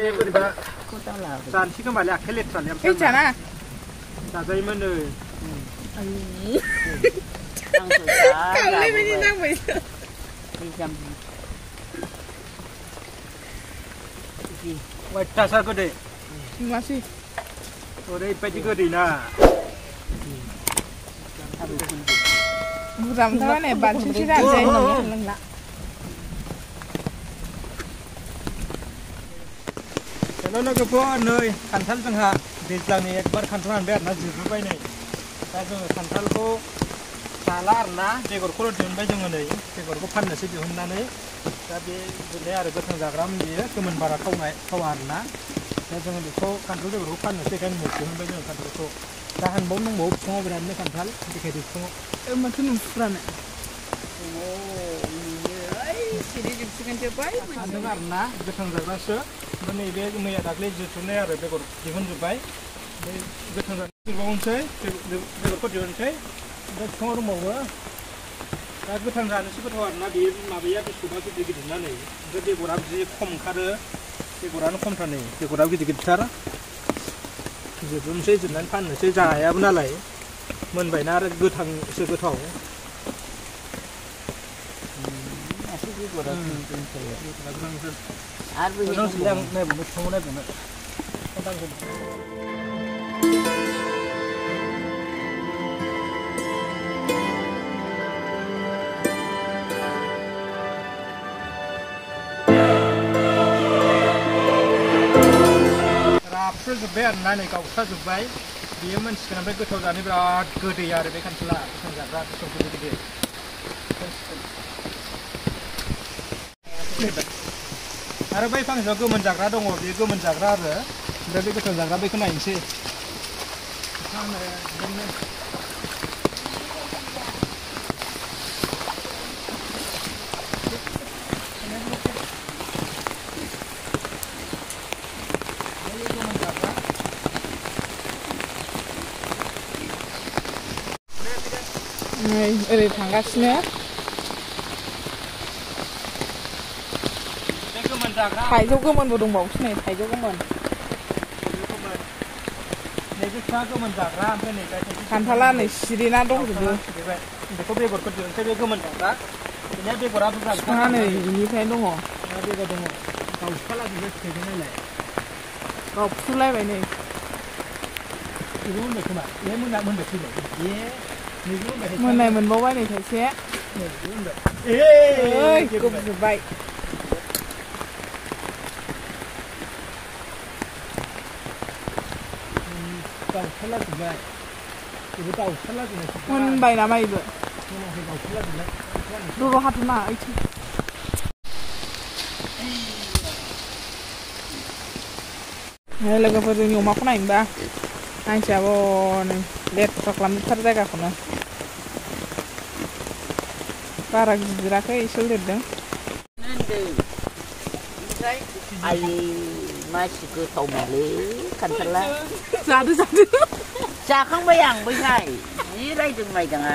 बोरैबा जानसि गोमाले आखाइ लेथ्राले ओमफ्राय जाना जाजायोमोन नै खालामनायबायदि नांबाय अयथासार गोदै मासि ओरैबायदि गोदैना बुरजा मोनथारबाय नै बालथिंसे जानोसै लोंला हेल' लोगोफोर नै खान्थाल जोंहा दैज्लांनि एकबार खान्थाल हानबाय आरोना जोबबाय नै दा जोङो खान्थालखौ जाला आरोना बेगरखौल' दिहुनबाय जोङो नै बेगरखौ फाननोसै दिहुननानै दा बे जोबनाय आरो गोथां जाग्रामोन बियो गोमोन बारा थावा आरोना दा जोङो बेखौ खान्थाल बेगरखौ फाननोसै ओंखायनो दिहुनबाय जोङो खान्थालखौ दा हानबावनो दंबावो बिफाङाव बिरादनो खान्थाल देखायदो बिफाङाव माथो नुफुरानो हानदों आरोना गोथां जाग्रासो ओमफ्राय नैबे मैया दाख्लै जोबनाय आरो बेगर दिहुनजोब्बाय ओमफ्राय गोथां जाग्राबावनोसै बेगरखौ दिहुनसै ओमफ्राय बिफाङाव दंबावो दा गोथां जानोसो गोथाव आरोना बे माबाया बेसरा गिदिर गिदिर ना नै ओमफ्राय बेगरा जि खम ओंखारो बेगरानो खमथार नै बेगरा गिदिर गिदिरथार जोबनोसै जोबनानै फाननोसै जायाबो नालाय मोनबायना आरो गोथांसो गोथाव राफ्रुजोब्बाय आरोना नै गावस्राजोब्बाय बेयो मोनसिगोन ओमफ्राय गोथाव जानो बिराद गोदै आरो बे खान्थाला गोथां जाग्रा गोथाव गिदिर गिदिर आरो बै फांसेयाव गोमोन जाग्रा दङ बे गोमोन जाग्रा आरो ओमफ्राय बे गोथां जाग्रा बेखौ नायनोसै नै ओरै थांगासिनो थाइजौ गोमोनबो दंबावोसो नै थाइजौ गोमोन खान्थाला नै सिरिना दंजोबो बेखौ बेगरखौ दिहुनसै बे गोमोन जाग्रा बेनिया बेगरा बुरजा बिफाङा नै बिनिफ्रायनो दङ बेगर दङ गावस्रालाजोबो फिथाइजों नायलाय गावफ्रुलायबाय नै बेबो मोनबाय खोमा बे मोनबाय फैबाय मोननाय मोनबावबाय नै थाइसे गोबजोब्बाय मोनबाय नामा बेबो र' हाथ'ना लोगोफोर जोंनि अमाखौ नायनोबा मानसियाबो नै लेथ्रा खालामजोबथारो जायगाखौनो बारा गिदिराखै एसे लिरदों आयै मासि गोथाव मोनलै खान्थाला जादो जाखांबाय आं बैहाय जि रायदों माइदाङा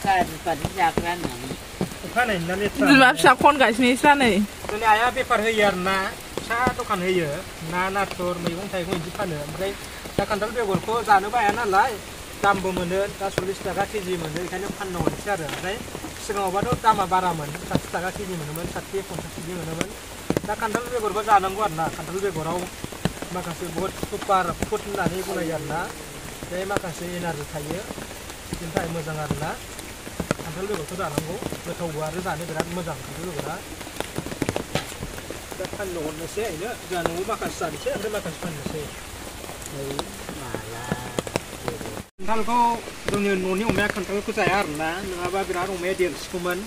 गाज्रि फाज्रि जाग्रा होननानै बिमा फिसा खनगासिनो इसोरा नै जोंनि आइया बेफार होयो आरोना फिसा दखान होयो ना नाथुर मैगं थाइगं बिदि फानो ओमफ्राय दा खान्थाल बेगरखौ जानोबो हाया नालाय दामबो मोनो दा 40 थाखा केजि मोनो बेखायनो फाननो हरनोसै आरो ओमफ्राय सिगाङावबाथ' दामा बारामोन 60 थाखा केजि मोनोमोन 60-50 केजि मोनोमोन दा खान्थाल बेगरबो जानांगौ आरोना खान्थाल बेगराव माखासे बहुद सुपार फुड होननानै बुंनाय आरोना बे माखासे एनार्जि थायो बिनि थाखाय मोजां आरोना खान्थाल बेगरखौ जानांगौ गोथावबो आरो जानो बिराद मोजां खान्थाल बेगरा दा फाननो हरनोसै ओरैनो जोंहा न'आव माखासे जानोसै ओमफ्राय माखासे फाननोसै खान्थालखौ जोंनि न'नि अमाया खान्थालखौ जाया आरोना नङाबा बिराद अमाया देरसिगौमोन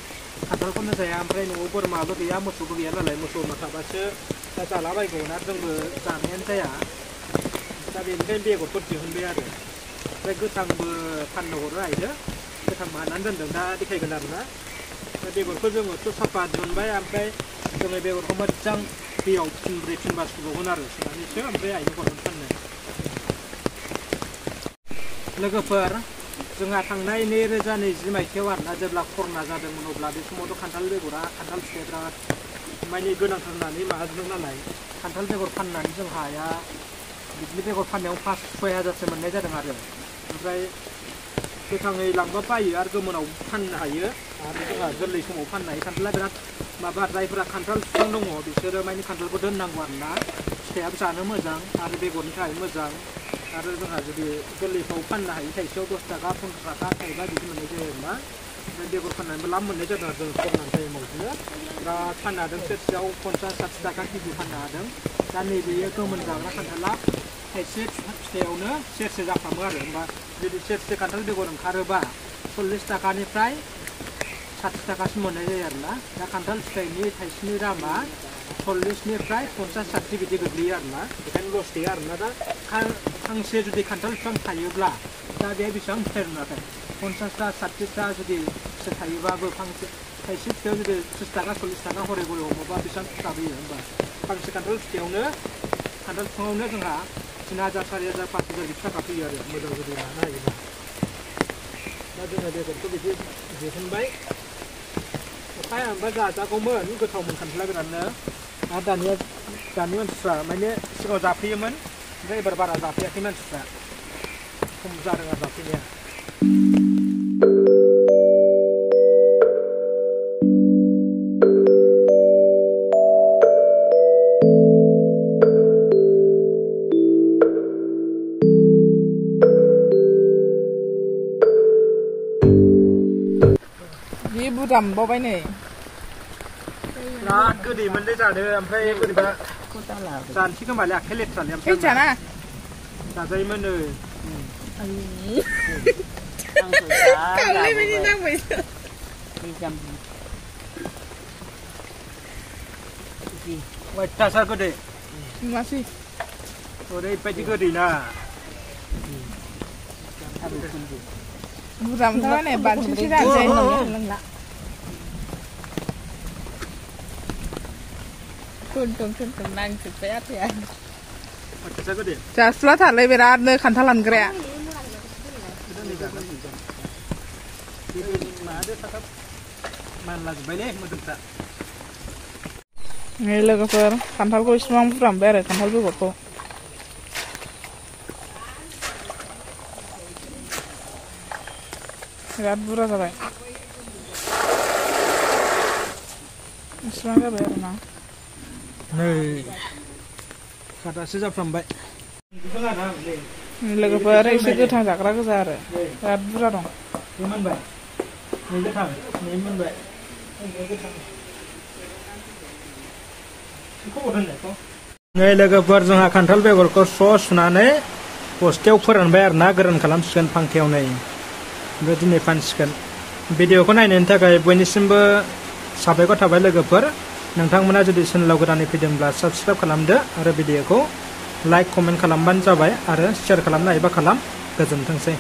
खान्थालखौनो जाया ओमफ्राय न'आव बोरमाबो गैया मोसौबो गैया नालाय मोसौ बोरमा थाबासो दा जालाबायगौमोन आरो जोंबो जानायानो जाया दा बेनिखायनो बेगरखौ दिहुनबाय आरो ओमफ्राय गोथांबो फाननो हरो आइनो गोथां हानानै दोनदों दा देखायगोन आरोना दा बेगरखौ जोङोथ' साफा दिहुनबाय ओमफ्राय जोङो बेगरखौ मोजां दैयाव फिनब्रै फिनबा सुबावगोन आरो सुनानैसो ओमफ्राय आइनो हरगोन फाननो लोगोफोर जोंहा थांनाय 2020 मायथाइयाव आरोना जेब्ला कर'ना जादोंमोन अब्ला बे समावथ' खान्थाल बेगरा खान्थाल फिथाइया बिराद माने गोनांथार होननानै माबाजों नालाय खान्थाल बेगर फाननानै जों हाया बिदिनो बेगर फाननायाव 5-6,000सो मोननाय जादों आरो ओमफ्राय गोथाङै लांबा बायो आरो गोमोनाव फाननो हायो आरो जोंहा गोरलै समाव फाननो हायो खान्थाला बिराद माबा जायफोरा खान्थाल बिफां दङ बिसोरो माने खान्थालखौ दोननांगौ आरोना फिथाइयाबो जानो मोजां आरो बेगरनि थाखाय मोजां आरो जोंहा जुदि गोरलैफ्राव फाननो हायो थाइसेयाव 10 थाखा 15 थाखा थाइबा बिदि मोननाय जायो आरोना ओमफ्राय बेगर फाननानैबो लाब मोननाय जादों आरो जों कर'ना टाइमाव बिदिनो बिराद फाननो हादों सेरसेयाव 50-60 थाखा केजि फाननो हादों दा नैबेयो गोमोन जाग्रा खान्थाला थाइसे फिथाइयावनो सेरसे जाफ्रामो आरो होमबा जुदि सेरसे खान्थाल बेगर ओंखारोबा 40 थाखानिफ्राय 60 थाखासिम मोननाय जायो आरोना दा खान्थाल फिथाइनि थाइसेनि दामा 40निफ्राय 50-60 बिदि गोग्लैयो आरोना बेखायनो लस गैया आरोना दा फांसे जुदि खान्थाल बिफां थायोब्ला दा बेहाय बेसेबां फिथाइ मोनाखै 50टा 60टा जुदि फिथाइ थायोबाबो फांसे थाइसे फिथाइयाव जुदि 30 थाखा 40 थाखा हरै हमोबा बेसेबां फिसा होयो होमबा फांसे खान्थाल फिथाइयावनो खान्थाल बिफाङावनो जोंहा 3000 4000 5000 बिदि थाखा फैयो आरो मोजां जुदि लानो हायोबा दा जोङो बेगरखौ बिदि दिहुनबाय अखाया होनबा जाजागौमोन गोथावमोन खान्थाला बिरादनो आरो दानि मानसिफ्रा माने सिगाङाव जाफैयोमोन ओमफ्राय एबार बारा जाफैयाखै मानसिफ्रा खम जादों आरो जाफैनाया बे बुरजा मोनबावबाय नै बिराद गोदैमोनलै जानो ओमफ्राय बोरैबा जानोसै खोमालै आखाइ लेथ्रालै ओमफ्राय जाना जाजायोमोन नै गावलायबायदि नांबायसो अयथासार गोदै नुवासै ओरैबायदि गोदैना बुरजा मोनथारबाय नै बालथिंसे जानोसै लोंला थुन नांजोब्बाय आथाया जासुलाथारलै बिरादनो खान्थाल हानग्राया नै लोगोफोर खान्थालखौ इसिबां बुरजा मोनबाय आरो खान्थाल बेगरखौ बिराद बुरजा जाबाय इसिबां जाबाय आरोना नै खादासो जाफ्रामबाय लोगोफोर एसे गोथां जाग्रा गोजा आरो बिराद बुरजा दं मोनबाय नै गोथां नै मोनबाय नै लोगोफोर जोंहा खान्थाल बेगरखौ स्र' सुनानै बस्थायाव फोरानबाय आरोना गोरान खालामसिगोन फांखायाव नै ओमफ्राय दिनै फानसिगोन भिडिअखौ नायनायनि थाखाय बयनिसिमबो साबायखर थाबाय लोगोफोर नोंथांमोना जुदि चेनेलाव गोदानै फैदोंब्ला साबस्क्राइब खालामदो आरो भिडिअखौ लाइक कमेन्ट खालामबानो जाबाय आरो शेयार खालामनो हायोबा खालाम गोजोनथोंसै